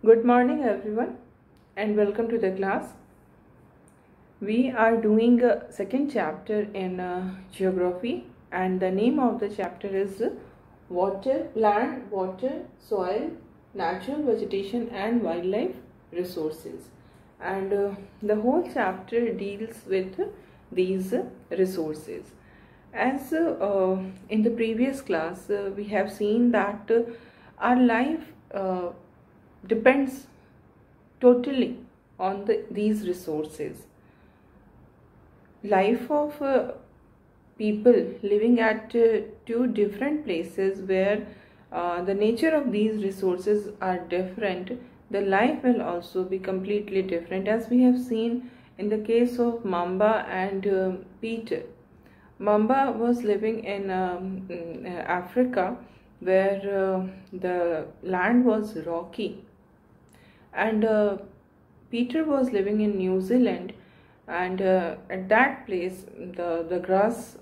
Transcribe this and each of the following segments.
Good morning everyone and welcome to the class. We are doing a second chapter in geography, and the name of the chapter is water, land, water, soil, natural vegetation and wildlife resources. And the whole chapter deals with these resources. As in the previous class we have seen that our life depends totally on these resources. Life of people living at two different places where the nature of these resources are different, the life will also be completely different, as we have seen in the case of Mamba and Peter. Mamba was living in Africa, where the land was rocky, and Peter was living in New Zealand, and at that place the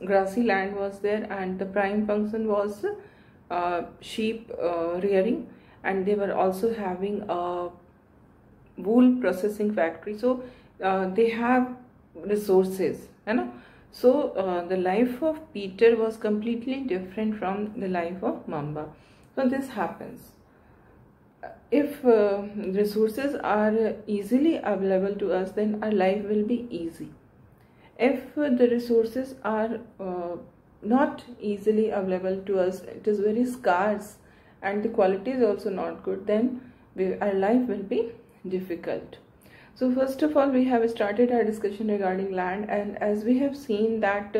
grassy land was there, and the prime function was sheep rearing, and they were also having a wool processing factory. So they have resources, you know. So the life of Peter was completely different from the life of Mamba. So this happens. If resources are easily available to us, then our life will be easy. If the resources are not easily available to us, it is very scarce and the quality is also not good, then our life will be difficult. So first of all, we have started our discussion regarding land, and as we have seen that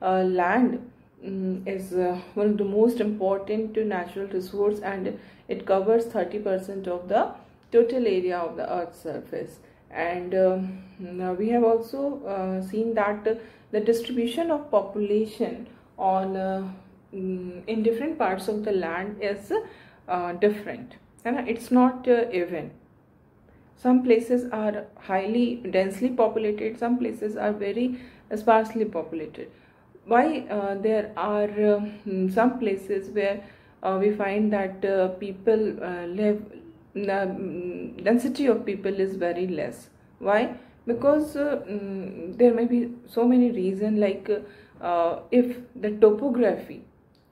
land is one of the most important natural resource, and it covers 30% of the total area of the earth's surface. And now we have also seen that the distribution of population on in different parts of the land is different, and it's not even. Some places are highly densely populated, some places are very sparsely populated. Why there are some places where we find that people live, density of people is very less. Why? Because there may be so many reasons, like if the topography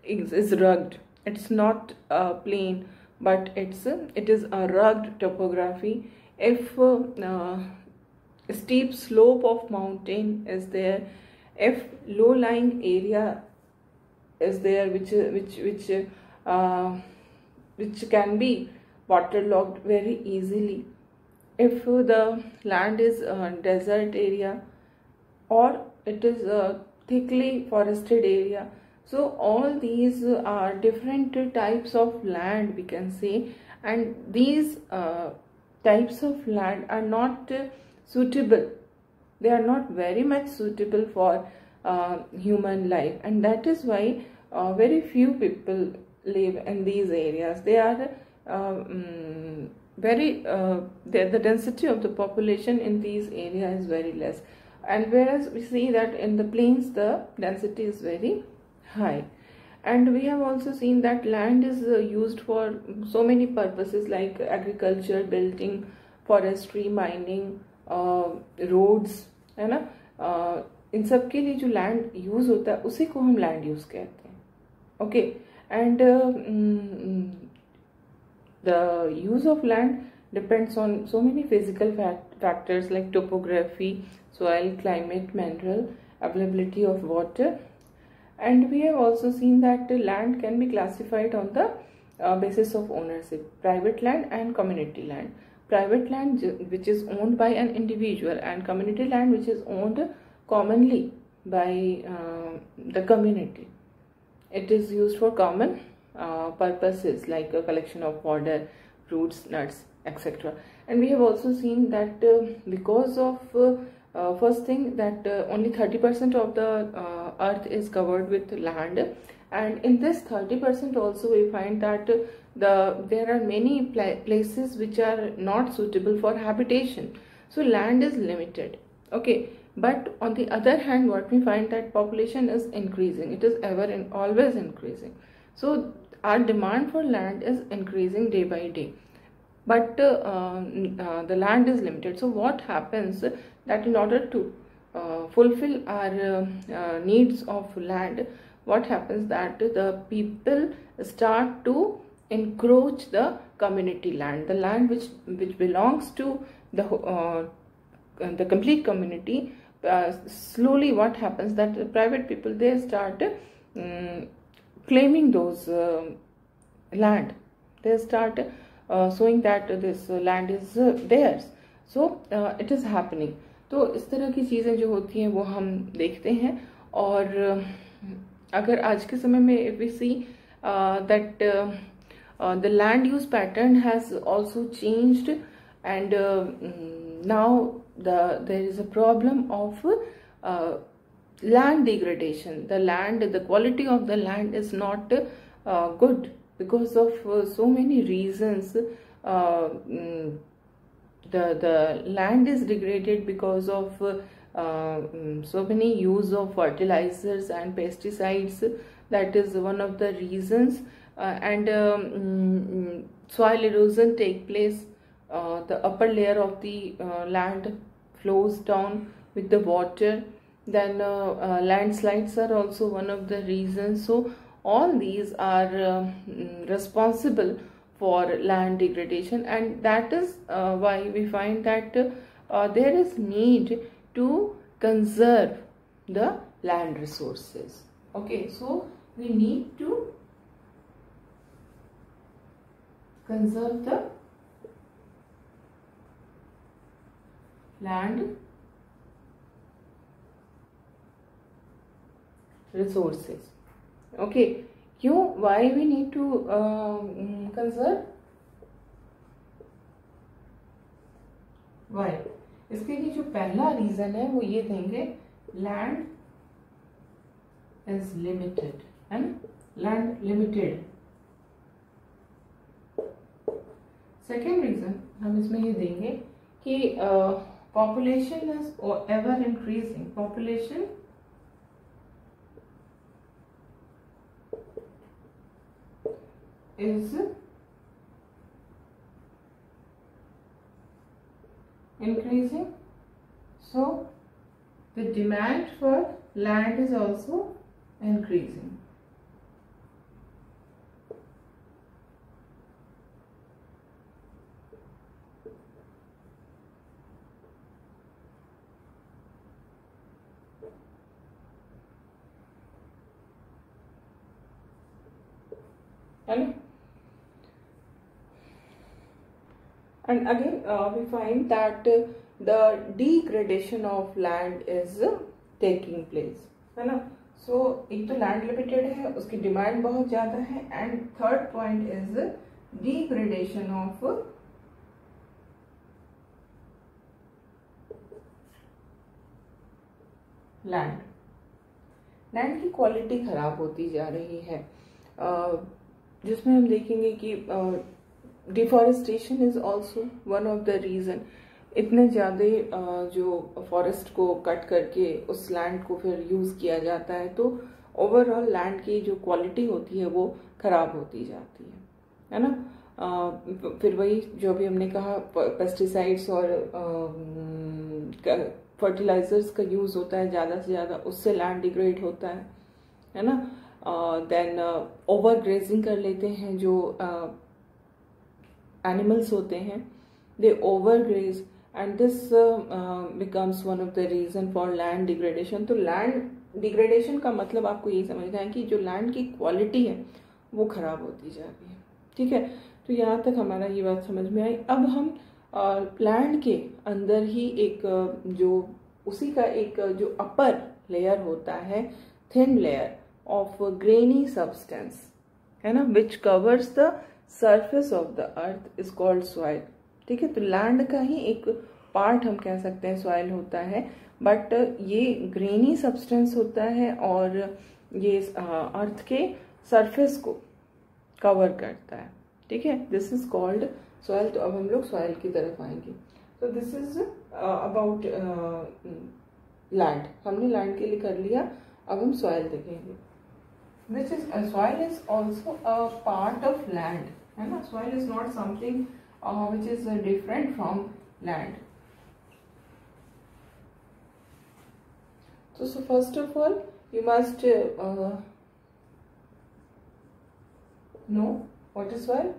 is rugged, it's not plain, but it is a rugged topography. If steep slope of mountain is there, if low-lying area is there, which can be waterlogged very easily, if the land is a desert area or it is a thickly forested area. So all these are different types of land, we can say, and these types of land are not suitable. They are not very much suitable for human life, and that is why very few people live in these areas. They are the density of the population in these areas is very less, and whereas we see that in the plains the density is very high. And we have also seen that land is used for so many purposes, like agriculture, building, forestry, mining, roads, है ना. इन सब के लिए जो land use होता है उसी को हम लैंड यूज कहते हैं. Okay, and the use of land depends on so many physical factors like topography, soil, climate, mineral, availability of water. And we have also seen that land can be classified on the basis of ownership: private land and community land. Private land which is owned by an individual, and community land which is owned commonly by the community. It is used for common purposes like a collection of fodder, fruits, nuts, etc. And we have also seen that because of first thing, that only 30% of the earth is covered with land, and in this 30% also we find that there are many places which are not suitable for habitation. So land is limited. Okay, but on the other hand, what we find that population is increasing. It is always increasing. So our demand for land is increasing day by day. but the land is limited. So what happens that in order to fulfill our needs of land, what happens that the people start to encroach the community land, the land which belongs to the complete community. Slowly what happens that the private people, they start claiming those land. They start showing that this land is theirs. So it is happening. तो इस तरह की चीज़ें जो होती हैं वो हम देखते हैं. और अगर आज के समय में if we see that the land use pattern has also changed, and now there is a problem of land degradation. The quality of the land is not good because of so many reasons. The land is degraded because of so many use of fertilizers and pesticides. That is one of the reasons. And soil erosion take place. The upper layer of the land flows down with the water. Then landslides are also one of the reasons. So all these are responsible for land degradation, and that is why we find that there is need to conserve the land resources. Okay, so we need to conserve the land resources. Okay, why we need to conserve? Why? इसके लिए जो पहला reason है वो ये देंगे, land is limited, है ना, लैंड लिमिटेड. सेकेंड रीजन हम इसमें ये देंगे कि population is ever increasing. Population is increasing, so the demand for land is also increasing. And again we find that the degradation of land is taking place, है ना. So एक तो land limited है, उसकी demand बहुत ज़्यादा है, and third point is degradation of land. Land की क्वालिटी खराब होती जा रही है, जिसमें हम देखेंगे कि deforestation is also one of the reason. इतने ज़्यादा जो फॉरेस्ट को कट करके उस लैंड को फिर यूज़ किया जाता है, तो ओवरऑल लैंड की जो क्वालिटी होती है वो खराब होती जाती है ना. फिर वही जो भी हमने कहा, पेस्टिसाइड्स और फर्टिलाइजर्स का यूज़ होता है ज़्यादा से ज़्यादा, उससे लैंड डिग्रेड होता है ना. देन ओवर ग्रेजिंग कर लेते हैं जो एनिमल्स होते हैं, they over graze, and this becomes one of the reason for land degradation. तो लैंड डिग्रेडेशन का मतलब आपको यही समझना है कि जो लैंड की क्वालिटी है वो खराब होती जा रही है. ठीक है, तो यहाँ तक हमारा ये बात समझ में आई. अब हम लैंड के अंदर ही एक जो उसी का एक जो अपर लेयर होता है, thin layer of granny substance, है ना, which covers the surface of the earth, is called soil. ठीक है, तो लैंड का ही एक पार्ट हम कह सकते हैं सॉइल होता है, बट ये ग्रेनी सब्सटेंस होता है और ये अर्थ के सरफेस को कवर करता है. ठीक है, दिस इज कॉल्ड सॉइल. तो अब हम लोग सॉइल की तरफ आएंगे. तो दिस इज अबाउट लैंड. हमने लैंड के लिए कर लिया, अब हम सॉइल देखेंगे. Which is soil is also a part of land, है ना. Soil is not something which is different from land. So first of all you must know what is soil.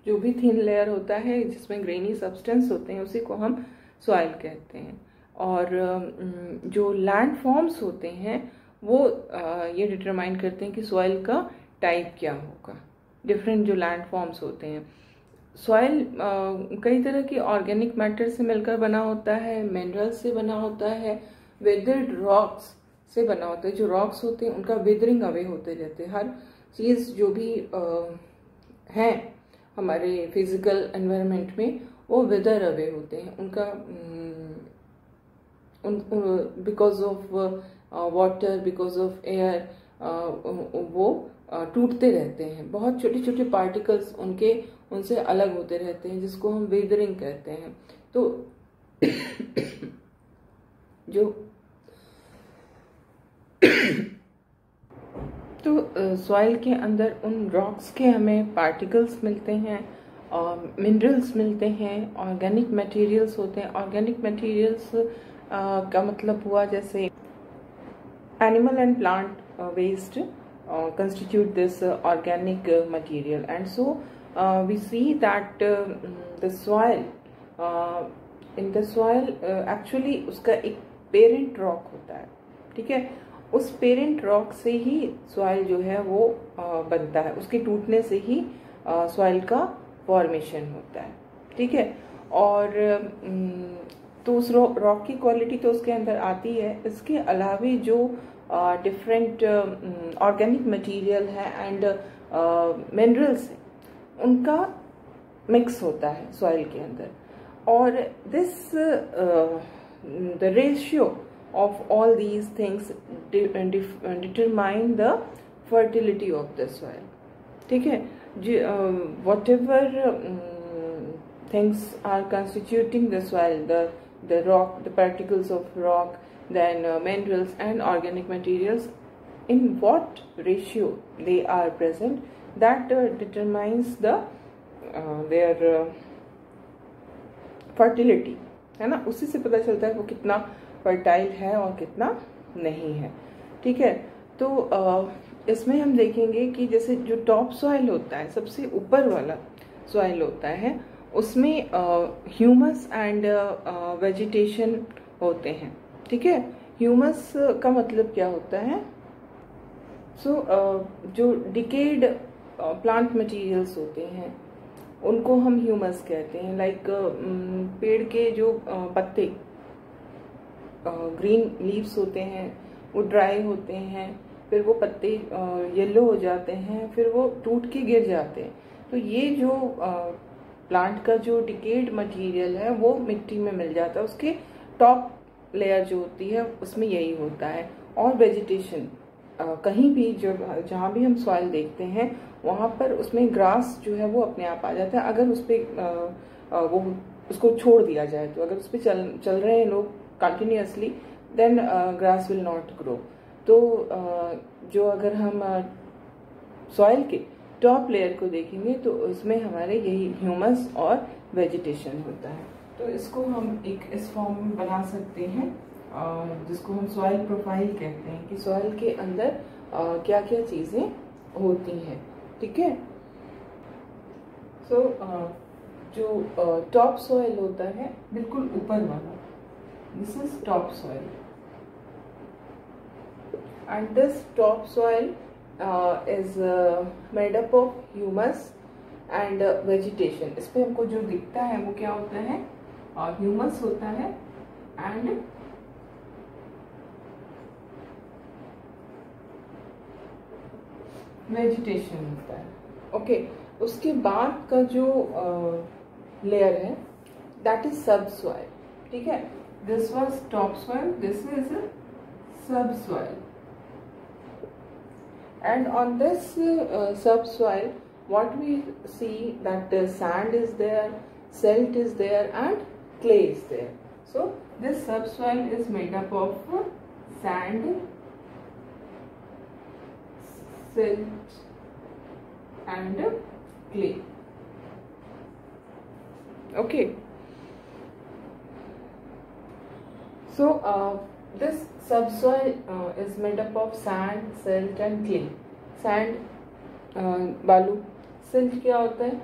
जो भी थिन लेयर होता है जिसमें granny substance होते हैं उसी को हम सॉइल कहते हैं। और जो लैंड फॉर्म्स होते हैं वो ये डिटरमाइन करते हैं कि सॉइल का टाइप क्या होगा। डिफरेंट जो लैंड फॉर्म्स होते हैं, सॉइल कई तरह की ऑर्गेनिक मैटर से मिलकर बना होता है, मिनरल्स से बना होता है, वेदर्ड रॉक्स से बना होता है। जो रॉक्स होते हैं उनका वेदरिंग अवे होते रहते हैं। हर चीज़ जो भी है हमारे फिजिकल एनवायरनमेंट में वो वेदर अवे होते हैं। उनका because of water, because of air वो टूटते रहते हैं। बहुत छोटे छोटे पार्टिकल्स उनसे अलग होते रहते हैं, जिसको हम वेदरिंग कहते हैं। तो सॉइल के अंदर उन रॉक्स के हमें पार्टिकल्स मिलते हैं, मिनरल्स मिलते हैं, ऑर्गेनिक मटेरियल्स होते हैं। ऑर्गेनिक मटेरियल्स का मतलब हुआ जैसे animal and plant waste constitute this organic material, and so we see that the soil in the soil actually उसका एक पेरेंट रॉक होता है, ठीक है। उस पेरेंट रॉक से ही सॉइल जो है वो बनता है, उसके टूटने से ही सॉइल का फॉर्मेशन होता है, ठीक है। और तो उस रॉक की क्वालिटी तो उसके अंदर आती है। इसके अलावे जो डिफरेंट ऑर्गेनिक मटेरियल है एंड मिनरल्स है उनका मिक्स होता है सॉइल के अंदर। और this the ratio of all these things determine the fertility of the soil, ठीक है। whatever things are constituting the soil, the rock, the particles of rock, then minerals and organic materials, in what ratio they are present, that determines the their fertility, है ना। उसी से पता चलता है वो कितना फर्टाइल है और कितना नहीं है, ठीक है। तो इसमें हम देखेंगे कि जैसे जो टॉप सॉइल होता है, सबसे ऊपर वाला सॉइल होता है, उसमें ह्यूमस एंड वेजिटेशन होते हैं, ठीक है। ह्यूमस का मतलब क्या होता है? जो डिकेड प्लांट मटेरियल्स होते हैं उनको हम ह्यूमस कहते हैं। लाइक पेड़ के जो पत्ते, ग्रीन लीव्स होते हैं, वो ड्राई होते हैं, फिर वो पत्ते येलो हो जाते हैं, फिर वो टूट के गिर जाते हैं। तो ये जो प्लांट का जो डिकेड मटेरियल है वो मिट्टी में मिल जाता है, उसके टॉप लेयर जो होती है उसमें यही होता है। और वेजिटेशन कहीं भी जहाँ भी हम सॉइल देखते हैं वहाँ पर उसमें ग्रास जो है वो अपने आप आ जाता है, अगर उस पर वो उसको छोड़ दिया जाए। तो अगर उस पर चल रहे हैं लोग continuously, then grass will not grow. तो जो अगर हम सॉइल के टॉप लेयर को देखेंगे तो उसमें हमारे यही ह्यूमस और वेजिटेशन होता है। तो इसको हम एक इस फॉर्म में बना सकते हैं जिसको हम सॉइल प्रोफाइल कहते हैं, कि सॉइल के अंदर क्या क्या चीजें होती हैं, ठीक है। जो टॉप सॉइल होता है बिल्कुल ऊपर वाला, this is top soil, and this top soil is made up of humus and vegetation। इस पे हमको जो दिखता है वो क्या होता है? ह्यूमस होता है एंड वेजिटेशन होता है, ओके। उसके बाद का जो लेयर है दैट इज सब सॉइल, ठीक है। This was top soil, this is सब soil. And on this subsoil, what we see that the sand is there, silt is there, and clay is there. So this subsoil is made up of sand, silt, and clay. Okay, so this subsoil is made up of sand, silt and clay. Sand, बालू. Silt क्या होता है?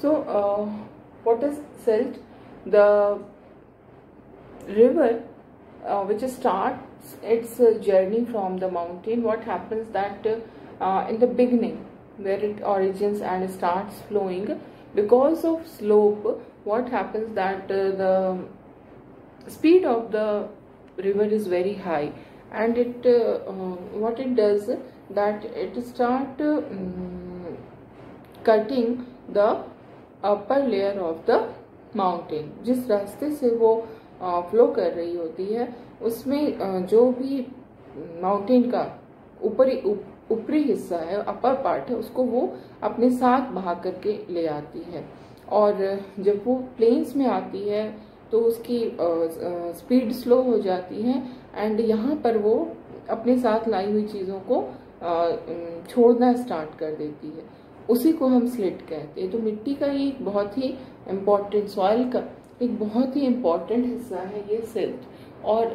So what is silt? The river which starts its journey from the mountain. What happens that in the beginning where it origins and starts flowing, because of slope, what happens that the speed of the river is very high, and it what it does that it start cutting the upper layer of the mountain. जिस रास्ते से वो flow कर रही होती है उसमें जो भी माउंटेन का ऊपरी हिस्सा है, अपर पार्ट है, उसको वो अपने साथ बहा करके ले आती है। और जब वो प्लेन्स में आती है तो उसकी स्पीड स्लो हो जाती है, एंड यहाँ पर वो अपने साथ लाई हुई चीज़ों को छोड़ना स्टार्ट कर देती है। उसी को हम स्लिट कहते हैं। तो मिट्टी का ये एक बहुत ही इम्पोर्टेंट, सॉइल का एक बहुत ही इम्पोर्टेंट हिस्सा है ये सिल्ट। और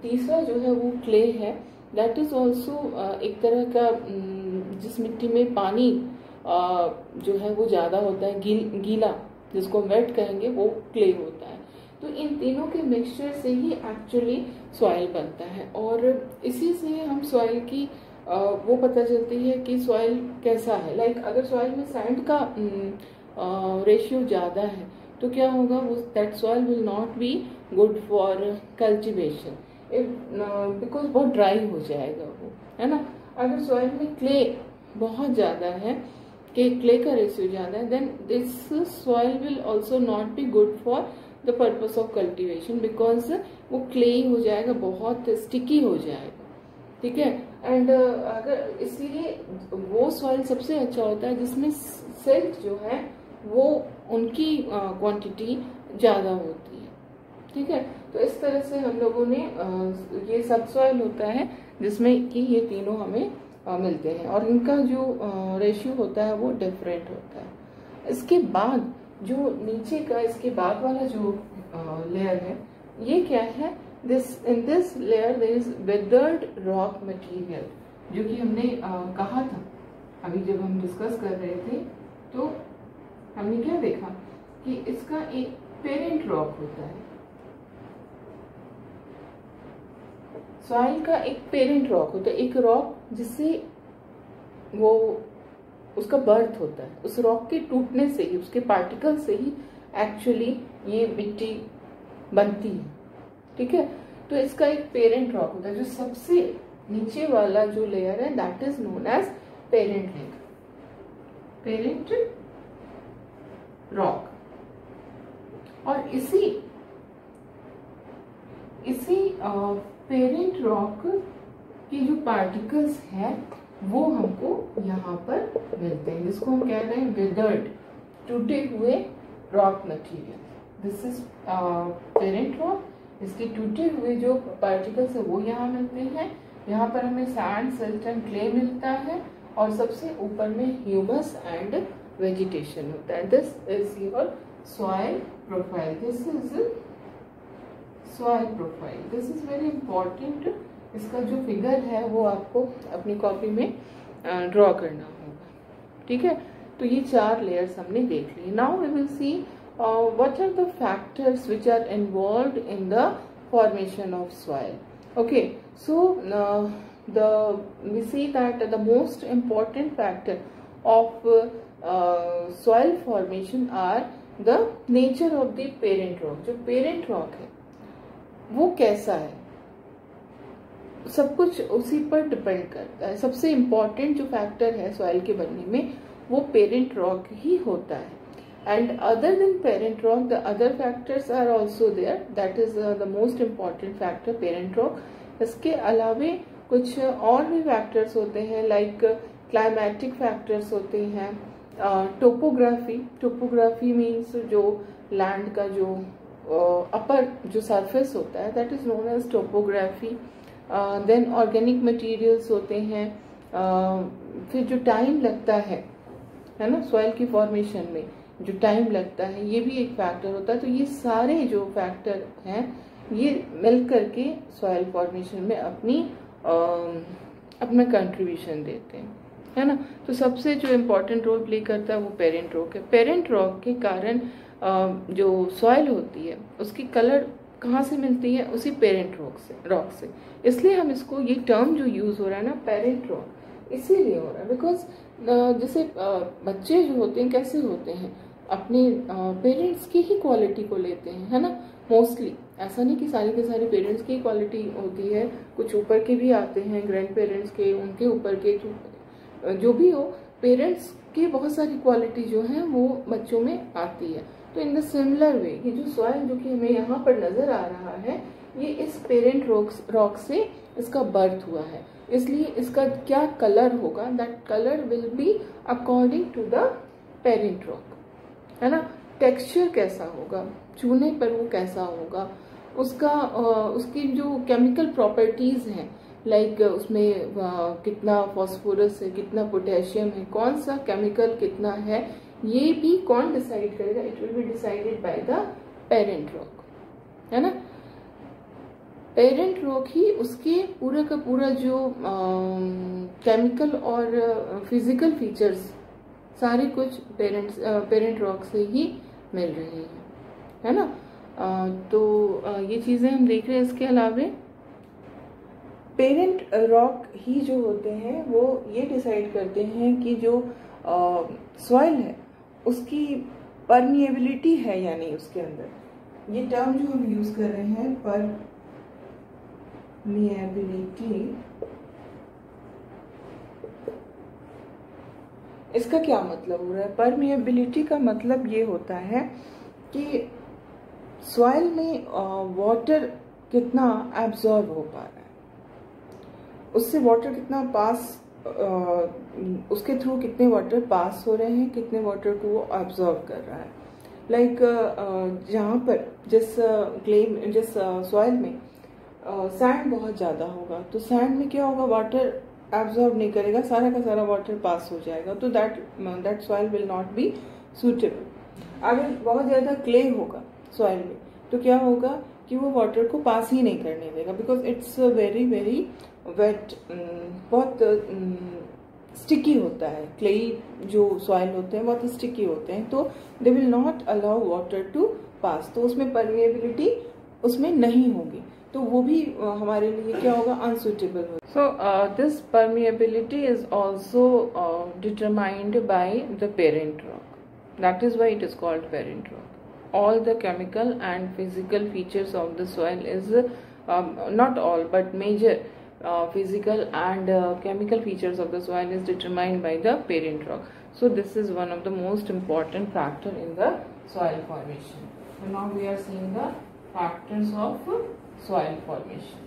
तीसरा जो है वो क्ले है, दैट इज ऑल्सो एक तरह का जिस मिट्टी में पानी जो है वो ज़्यादा होता है, गीला जिसको वेट कहेंगे, वो क्ले होता है। तो इन तीनों के मिक्सचर से ही एक्चुअली सॉइल बनता है, और इसी से हम सॉइल की वो पता चलती है कि सॉइल कैसा है। लाइक अगर सॉइल में सैंड का रेशियो ज़्यादा है तो क्या होगा, वो that soil will not be good for cultivation, because बहुत ड्राई हो जाएगा वो, है ना। अगर सॉइल में क्ले बहुत ज़्यादा है, कि क्ले का रेशियो ज़्यादा है, then this soil will also not be good for the purpose of cultivation, because वो क्ले हो जाएगा, बहुत स्टिकी हो जाएगा, ठीक है। एंड अगर इसलिए वो सॉइल सबसे अच्छा होता है जिसमें सिल्ट जो है वो उनकी क्वांटिटी ज़्यादा होती है, ठीक है। तो इस तरह से हम लोगों ने ये सब सॉइल होता है जिसमें कि ये तीनों हमें मिलते हैं, और इनका जो रेशियो होता है वो डिफरेंट होता है। इसके बाद जो नीचे का, इसके बाद वाला जो लेयर है, ये क्या है, in this layer there is weathered rock material, जो कि हमने कहा था अभी जब हम डिस्कस कर रहे थे, तो हमने क्या देखा कि इसका एक पेरेंट रॉक होता है, सॉइल का एक पेरेंट रॉक होता है, एक रॉक जिससे वो उसका बर्थ होता है, उस रॉक के टूटने से ही, उसके पार्टिकल से ही एक्चुअली ये मिट्टी बनती है, ठीक है। तो इसका एक पेरेंट रॉक होता है, जो सबसे नीचे वाला जो लेयर है that is known as parent layer, parent rock. और इसी पेरेंट रॉक के जो पार्टिकल्स हैं वो हमको यहाँ पर मिलते हैं, जिसको हम कह रहे हैं विदर्ड, टूटे हुए rock material. This is parent rock. इसके टूटे हुए जो पार्टिकल्स है वो यहाँ मिलते हैं। यहाँ पर हमें सैंड, सिल्ट एंड क्ले मिलता है, और सबसे ऊपर में ह्यूमस एंड वेजिटेशन होता है। This is your soil profile, this is soil profile, this is very important. इसका जो फिगर है वो आपको अपनी कॉपी में ड्रॉ करना होगा, ठीक है। तो ये 4 लेयर्स हमने देख ली। Now we will see what are the factors which are involved in the formation of soil. Okay, so we see that the most important factor of soil formation are the nature of the parent rock. जो parent rock है वो कैसा है, सब कुछ उसी पर depend करता है। सबसे इम्पोर्टेंट जो फैक्टर है सॉइल के बनने में वो पेरेंट रॉक ही होता है। And other than parent rock, the other factors are also there. That is the most important factor, parent rock. इसके अलावे कुछ और भी फैक्टर्स होते हैं, लाइक क्लाइमेटिक फैक्टर्स होते हैं, टोपोग्राफी मीन्स जो लैंड का जो अपर जो सरफेस होता है that is known as topography. Then organic materials होते हैं, फिर जो टाइम लगता है ना सॉइल की फॉर्मेशन में, जो टाइम लगता है, ये भी एक फैक्टर होता है। तो ये सारे जो फैक्टर हैं ये मिल करके सॉइल फॉर्मेशन में अपना कंट्रीब्यूशन देते हैं, है ना। तो सबसे जो इम्पोर्टेंट रोल प्ले करता है वो पेरेंट रॉक है। पेरेंट रॉक के कारण जो सॉइल होती है उसकी कलर कहाँ से मिलती है, उसी पेरेंट रॉक से। इसलिए हम इसको, ये टर्म जो यूज हो रहा है ना पेरेंट रॉक, इसीलिए हो रहा है बिकॉज जैसे बच्चे जो होते हैं कैसे होते हैं, अपने पेरेंट्स की ही क्वालिटी को लेते हैं, है ना। मोस्टली ऐसा नहीं कि सारे के सारे पेरेंट्स की क्वालिटी होती है, कुछ ऊपर के भी आते हैं, ग्रैंड पेरेंट्स के, उनके ऊपर के, जो भी हो, पेरेंट्स की बहुत सारी क्वालिटी जो है वो बच्चों में आती है। तो इन द सिमिलर वे ये जो सॉइल जो कि हमें यहाँ पर नजर आ रहा है, ये इस पेरेंट रॉक से इसका बर्थ हुआ है। इसलिए इसका क्या कलर होगा, that colour will be according to the parent rock, है ना। टेक्सचर कैसा होगा, छूने पर वो कैसा होगा, उसकी जो केमिकल प्रॉपर्टीज हैं, लाइक उसमें कितना फास्फोरस है, कितना पोटेशियम है, कौन सा केमिकल कितना है, ये भी कौन डिसाइड करेगा, it will be decided by the parent rock, है ना। पेरेंट रॉक ही उसके पूरा का पूरा जो केमिकल और फिजिकल फीचर्स सारे कुछ पेरेंट रॉक से ही मिल रहे हैं, है ना। तो ये चीजें हम देख रहे हैं। इसके अलावा पेरेंट रॉक ही जो होते हैं वो ये डिसाइड करते हैं कि जो सॉइल है उसकी परमिएबिलिटी है या नहीं उसके अंदर। ये टर्म जो हम यूज कर रहे हैं परमिएबिलिटी, इसका क्या मतलब हो रहा है। परमिएबिलिटी का मतलब ये होता है कि सॉइल में वाटर कितना एब्जॉर्ब हो पा रहा है, उससे वाटर कितना पास, उसके थ्रू कितने वाटर पास हो रहे हैं, कितने वाटर को वो एब्जॉर्ब कर रहा है। लाइक जहाँ पर जिस सॉइल में सैंड बहुत ज़्यादा होगा, तो सैंड में क्या होगा, वाटर एब्जॉर्ब नहीं करेगा, सारा का सारा वाटर पास हो जाएगा, तो that soil will not be suitable. अगर बहुत ज़्यादा क्ले होगा सॉइल में तो क्या होगा कि वो वाटर को पास ही नहीं करने देगा, because it's very very wet, बहुत स्टिकी होता है। क्ले जो सॉइल होते हैं बहुत स्टिकी होते हैं, तो they will not allow water to pass, तो उसमें परमिएबिलिटी उसमें नहीं होगी, तो वो भी हमारे लिए क्या होगा, अनसुटेबल होगा। So this permeability is also determined by the parent rock, that is why it is called parent rock. All the chemical and physical features of the soil is not all but major physical and chemical features of the soil is determined by the parent rock. So this is one of the most important factor in the soil formation. So now we are seeing the factors of soil formation.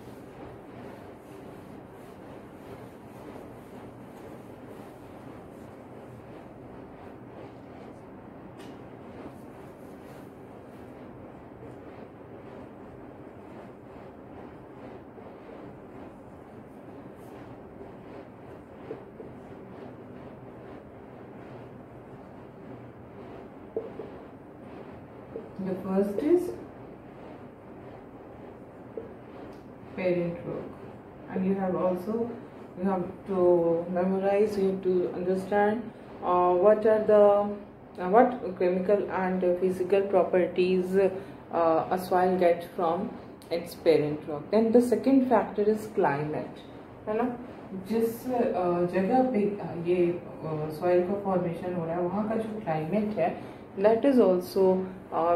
The first is parent rock, and you have to memorize, you have to understand what are the what chemical and physical properties a soil gets from its parent rock. Then the second factor is climate, है ना। जिस जगह पे ये soil का formation हो रहा है वहाँ का जो क्लाइमेट है, that is also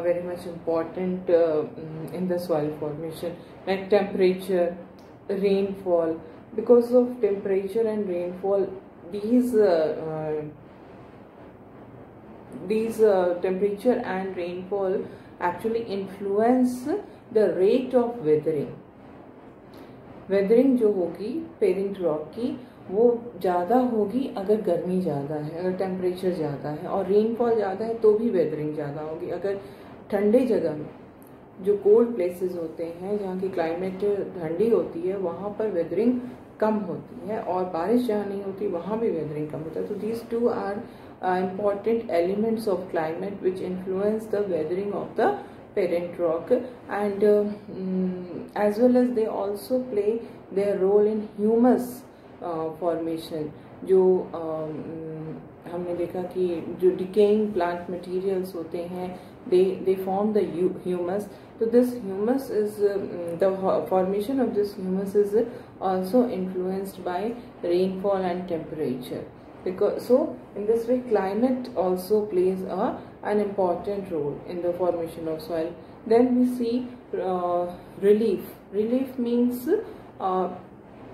very much important in the soil formation, like temperature, rainfall. Because of temperature and rainfall, these temperature and rainfall actually influence the rate of weathering. Weathering जो होगी parent rock की वो ज़्यादा होगी अगर गर्मी ज़्यादा है, अगर टेम्परेचर ज़्यादा है, और रेनफॉल ज़्यादा है तो भी वेदरिंग ज़्यादा होगी। अगर ठंडे जगह में, जो कोल्ड प्लेसेस होते हैं जहाँ की क्लाइमेट ठंडी होती है, वहाँ पर वेदरिंग कम होती है, और बारिश जहाँ नहीं होती वहाँ भी वेदरिंग कम होता है। तो these two are important elements of climate which influence the weathering of the parent rock, and as well as they also play their role in humus formation. जो हमने देखा कि जो डिकेइंग प्लांट मटेरियल्स होते हैं they form the humus. So this humus is the formation of this humus is also influenced by rainfall and temperature. Because so in this way climate also plays an important role in the formation of soil. Then we see relief. Relief means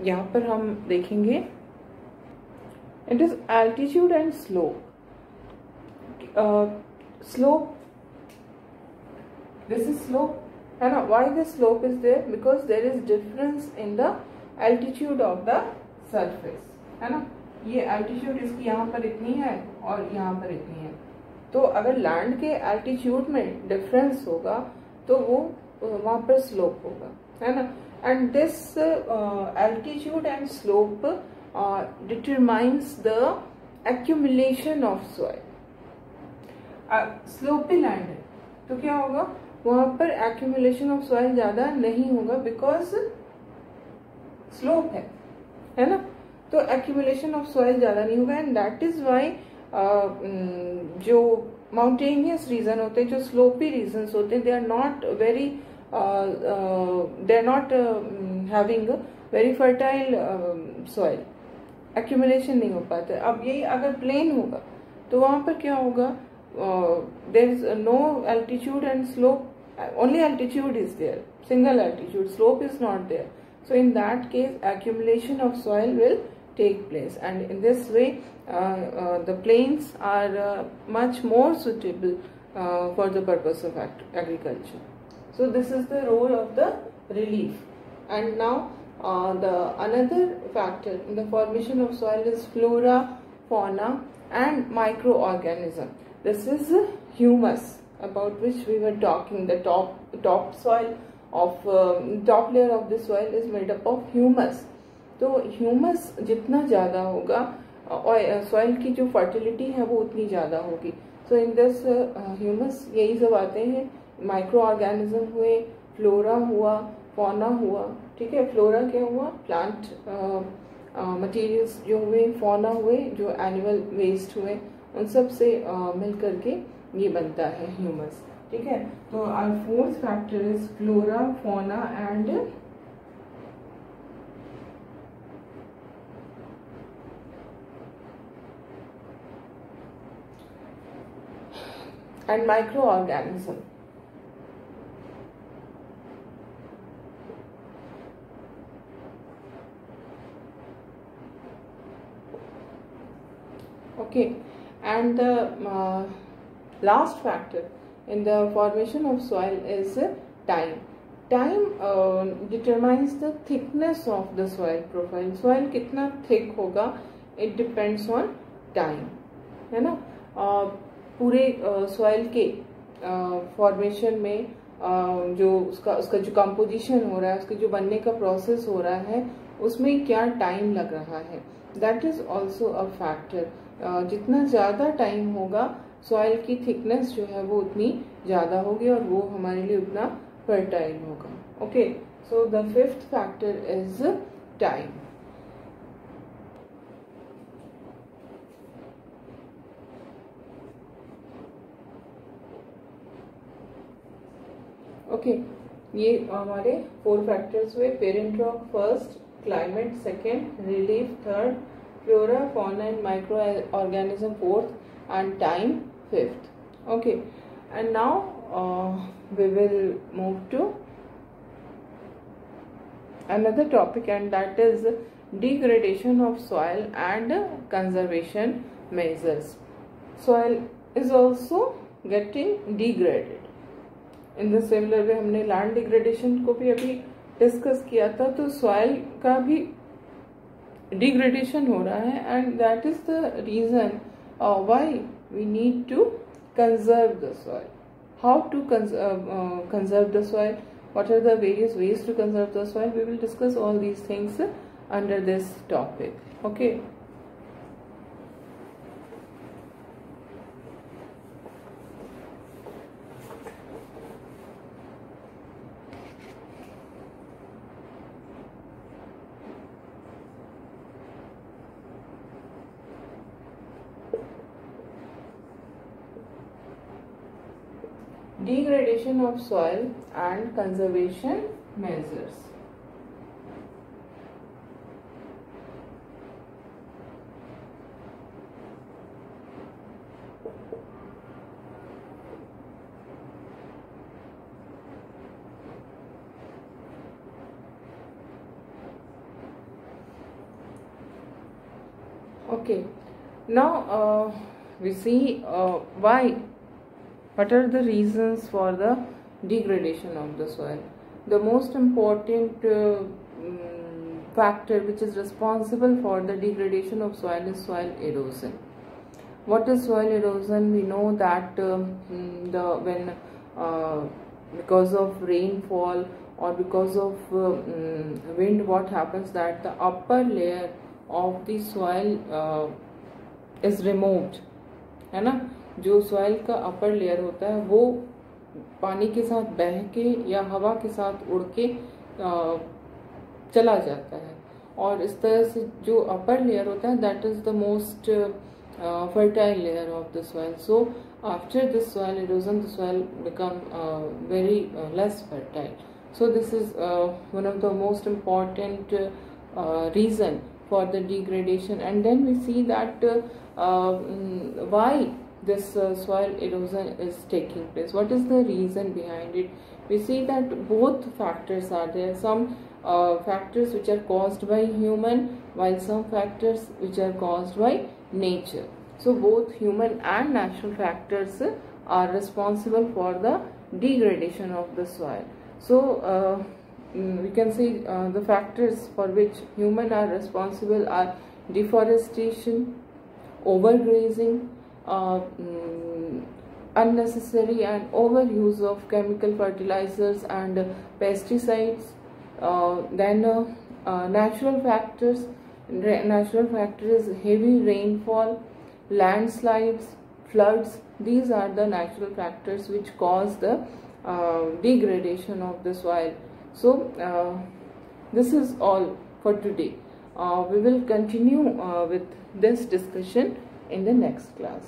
यहाँ पर हम देखेंगे it is altitude and slope. Slope, this is slope, and why the slope is there? Because there is difference in the altitude of the surface, है ना. ये altitude इसकी यहाँ पर इतनी है और यहाँ पर इतनी है, तो अगर लैंड के altitude में difference होगा तो वो वहाँ पर slope होगा, है ना. And this altitude and slope determines the accumulation of soil. Slopy land है तो क्या होगा, वहाँ पर accumulation of soil ज़्यादा नहीं होगा because slope है ना. तो accumulation of soil ज़्यादा नहीं होगा, and that is why जो mountainous region होते हैं, जो slopy regions होते हैं, they are not very having a very fertile soil. Accumulation नहीं हो पाता. अब यही अगर plain होगा तो वहाँ पर क्या होगा, there is no altitude and slope, only altitude is there, single altitude, slope is not there. So in that case accumulation of soil will take place, and in this way the plains are much more suitable for the purpose of agriculture. So this is the role of the relief. And now the another factor in the formation of soil is flora, fauna and microorganism. This is humus about which we were talking. The top soil of top layer of the soil is made up of humus. तो humus जितना ज़्यादा होगा और soil की जो fertility है वो उतनी ज़्यादा होगी. सो इन दिस ह्यूमस यही सब आते हैं. माइक्रो ऑर्गेनिज्म हुए, फ्लोरा हुआ, फौना हुआ. ठीक है, फ्लोरा क्या हुआ, प्लांट मटेरियल्स जो हुए, फौना हुए जो एनिमल वेस्ट हुए, उन सब से मिल करके ये बनता है ह्यूमस. ठीक है, तो our fourth factor is flora, fauna and microorganism. Okay, and the last factor in the formation of soil is time. Time determines the thickness of the soil profile. Soil कितना thick होगा, it depends on time, है ना. पूरे soil के formation में जो उसका जो कंपोजिशन हो रहा है, उसके जो बनने का प्रोसेस हो रहा है, उसमें क्या टाइम लग रहा है, that is also a factor. जितना ज़्यादा टाइम होगा सॉइल की थिकनेस जो है वो उतनी ज़्यादा होगी और वो हमारे लिए उतना फर्टाइल होगा. Okay, so the fifth factor is time. Okay, ये हमारे 4 फैक्टर्स हुए. Parent rock first, climate second, relief third, flora, fauna and microorganism fourth, and time fifth. Okay, and now we will move to another topic, and that is degradation of soil and conservation measures. Soil is also getting degraded. In the similar way हमने land degradation को भी अभी discuss किया था, तो soil का भी degradation हो रहा है, and that is the reason why we need to conserve the soil. How to conserve the soil, what are the various ways to conserve the soil, we will discuss all these things under this topic. Okay, degradation of soil and conservation measures. Okay, now we see what are the reasons for the degradation of the soil. The most important factor which is responsible for the degradation of soil is soil erosion. What is soil erosion? We know that because of rainfall or because of wind, what happens that the upper layer of the soil is removed, है ना. जो soil का upper layer होता है वो पानी के साथ बह के या हवा के साथ उड़ के चला जाता है, और इस तरह से जो अपर लेयर होता है that is the most fertile layer of the soil. So after this soil erosion, the soil become very less fertile. So this is one of the most important reason for the degradation. And then we see that why this soil erosion is taking place. What is the reason behind it? We see that both factors are there. Some factors which are caused by human, while some factors which are caused by nature. So both human and natural factors are responsible for the degradation of the soil. So we can see the factors for which human are responsible are deforestation, overgrazing, unnecessary and overuse of chemical fertilizers and pesticides, then natural factors. Natural factors: heavy rainfall, landslides, floods. These are the natural factors which cause the degradation of the soil. So this is all for today. We will continue with this discussion in the next class.